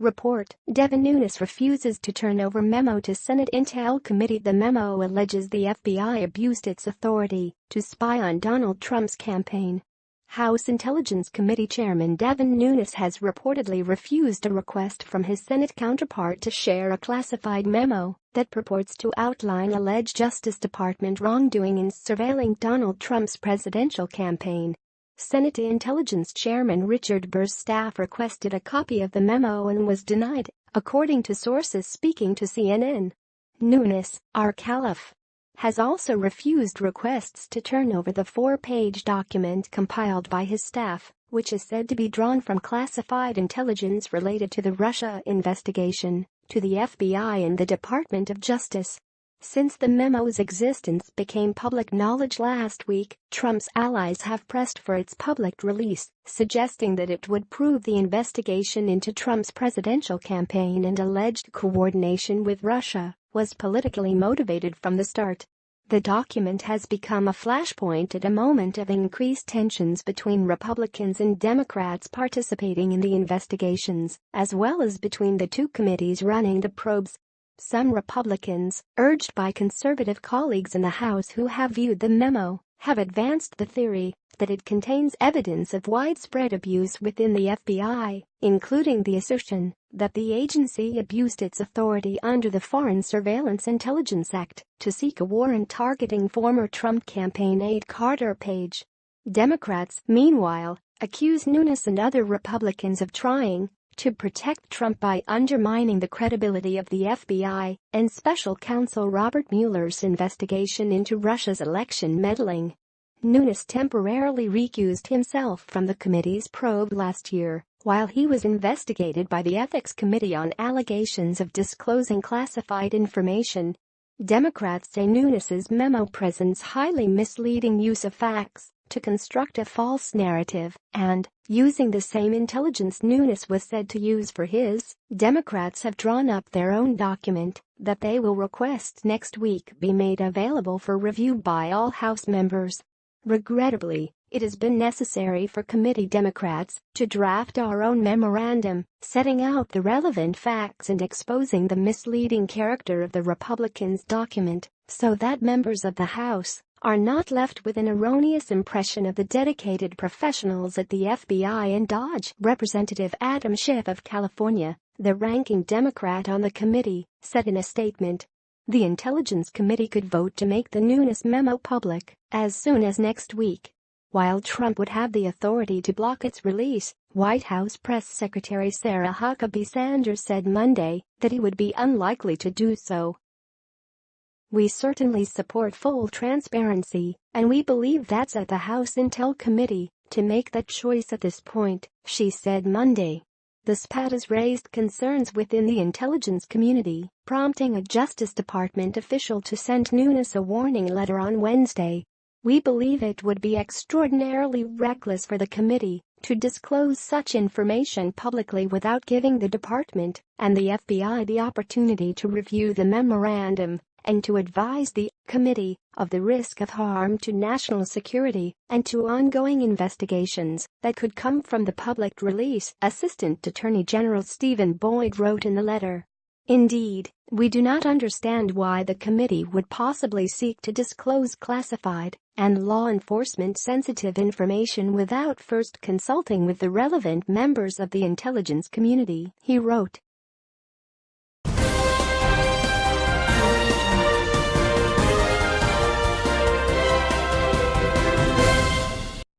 Report: Devin Nunes refuses to turn over memo to Senate Intel Committee. The memo alleges the FBI abused its authority to spy on Donald Trump's campaign. House Intelligence Committee Chairman Devin Nunes has reportedly refused a request from his Senate counterpart to share a classified memo that purports to outline alleged Justice Department wrongdoing in surveilling Donald Trump's presidential campaign. Senate Intelligence Chairman Richard Burr's staff requested a copy of the memo and was denied, according to sources speaking to CNN. Nunes, our caliph, has also refused requests to turn over the 4-page document compiled by his staff, which is said to be drawn from classified intelligence related to the Russia investigation, to the FBI and the Department of Justice. Since the memo's existence became public knowledge last week, Trump's allies have pressed for its public release, suggesting that it would prove the investigation into Trump's presidential campaign and alleged coordination with Russia was politically motivated from the start. The document has become a flashpoint at a moment of increased tensions between Republicans and Democrats participating in the investigations, as well as between the two committees running the probes. Some Republicans, urged by conservative colleagues in the House who have viewed the memo, have advanced the theory that it contains evidence of widespread abuse within the FBI, including the assertion that the agency abused its authority under the Foreign Surveillance Intelligence Act to seek a warrant targeting former Trump campaign aide Carter Page. Democrats, meanwhile, accuse Nunes and other Republicans of trying to protect Trump by undermining the credibility of the FBI and Special Counsel Robert Mueller's investigation into Russia's election meddling. Nunes temporarily recused himself from the committee's probe last year, while he was investigated by the Ethics Committee on allegations of disclosing classified information. Democrats say Nunes's memo presents highly misleading use of facts to construct a false narrative, and, using the same intelligence Nunes was said to use for his, Democrats have drawn up their own document that they will request next week be made available for review by all House members. Regrettably, it has been necessary for committee Democrats to draft our own memorandum, setting out the relevant facts and exposing the misleading character of the Republicans' document, so that members of the House are not left with an erroneous impression of the dedicated professionals at the FBI and DOJ. Representative Adam Schiff of California, the ranking Democrat on the committee, said in a statement, "The Intelligence Committee could vote to make the Nunes memo public as soon as next week. While Trump would have the authority to block its release," White House Press Secretary Sarah Huckabee Sanders said Monday that he would be unlikely to do so. "We certainly support full transparency, and we believe that's at the House Intel Committee to make that choice at this point," she said Monday. The spat has raised concerns within the intelligence community, prompting a Justice Department official to send Nunes a warning letter on Wednesday. "We believe it would be extraordinarily reckless for the committee to disclose such information publicly without giving the department and the FBI the opportunity to review the memorandum and to advise the committee of the risk of harm to national security and to ongoing investigations that could come from the public release," Assistant Attorney General Stephen Boyd wrote in the letter. "Indeed, we do not understand why the committee would possibly seek to disclose classified and law enforcement sensitive information without first consulting with the relevant members of the intelligence community," he wrote.